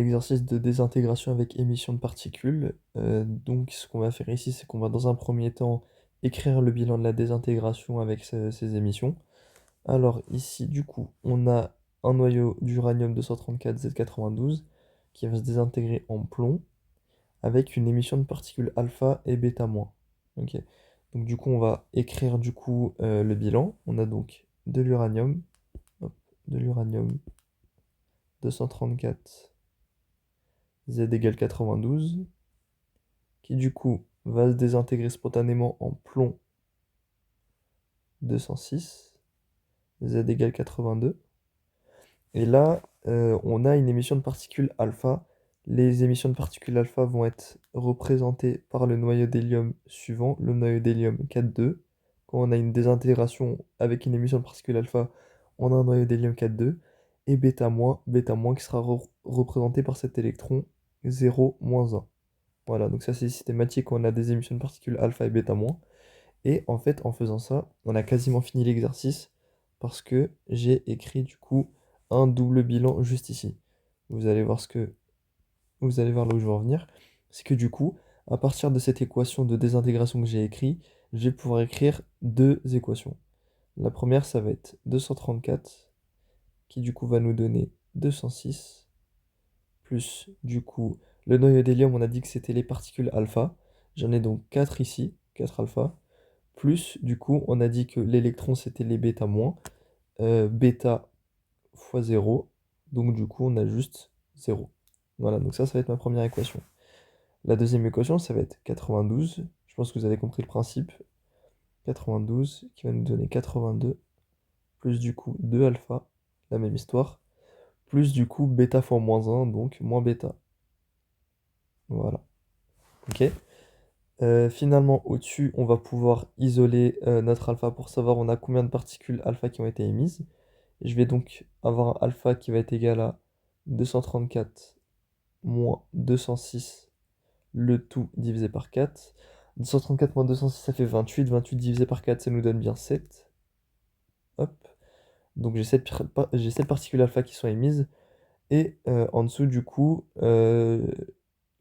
exercice de désintégration avec émission de particules. Donc ce qu'on va faire ici, c'est qu'on va dans un premier temps écrire le bilan de la désintégration avec ces émissions. Alors ici, du coup, on a un noyau d'uranium 234 Z92 qui va se désintégrer en plomb avec une émission de particules alpha et bêta moins. Ok. Donc du coup, on va écrire du coup le bilan. On a donc de l'uranium, hop, de l'uranium 234 Z égale 92, qui du coup va se désintégrer spontanément en plomb 206, Z égale 82. Et là, on a une émission de particules alpha. Les émissions de particules alpha vont être représentées par le noyau d'hélium suivant, le noyau d'hélium 4,2. Quand on a une désintégration avec une émission de particules alpha, on a un noyau d'hélium 4,2. Et bêta moins qui sera représenté par cet électron 0, moins 1. Voilà, donc ça c'est systématique, on a des émissions de particules alpha et bêta moins. Et en fait, en faisant ça, on a quasiment fini l'exercice parce que j'ai écrit du coup un double bilan juste ici. Vous allez voir vous allez voir là où je veux en venir. C'est que du coup, à partir de cette équation de désintégration que j'ai écrit, je vais pouvoir écrire deux équations. La première, ça va être 234, qui du coup va nous donner 206, plus du coup le noyau d'hélium, on a dit que c'était les particules alpha. J'en ai donc 4 ici, 4 alpha. Plus, du coup, on a dit que l'électron, c'était les bêta moins. Bêta fois 0. Donc, du coup, on a juste 0. Voilà, donc ça va être ma première équation. La deuxième équation, ça va être 92. Je pense que vous avez compris le principe. 92 qui va nous donner 82. Plus, du coup, 2 alpha. La même histoire. Plus, du coup, bêta fois moins 1. Donc, moins bêta. Voilà. Ok. Finalement, au-dessus, on va pouvoir isoler notre alpha pour savoir on a combien de particules alpha qui ont été émises. Je vais donc avoir un alpha qui va être égal à 234 moins 206, le tout divisé par 4. 234 moins 206, ça fait 28. 28 divisé par 4, ça nous donne bien 7. Hop. Donc j'ai 7 particules alpha qui sont émises. Et en dessous, du coup,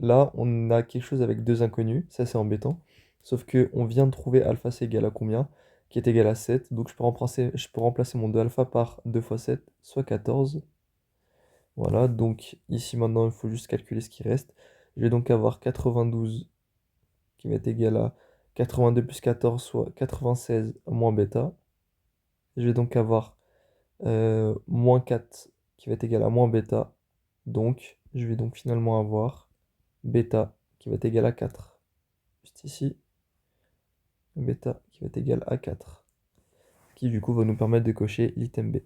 là, on a quelque chose avec deux inconnus. Ça, c'est embêtant. Sauf que on vient de trouver alpha, c'est égal à combien? Qui est égal à 7. Donc je peux remplacer mon 2 alpha par 2 fois 7, soit 14. Voilà, donc ici maintenant, il faut juste calculer ce qui reste. Je vais donc avoir 92 qui va être égal à 82 plus 14, soit 96 moins bêta. Je vais donc avoir moins 4 qui va être égal à moins bêta. Donc, je vais donc finalement avoir bêta qui va être égal à 4. Juste ici, bêta qui va être égal à 4. Qui du coup va nous permettre de cocher l'item B.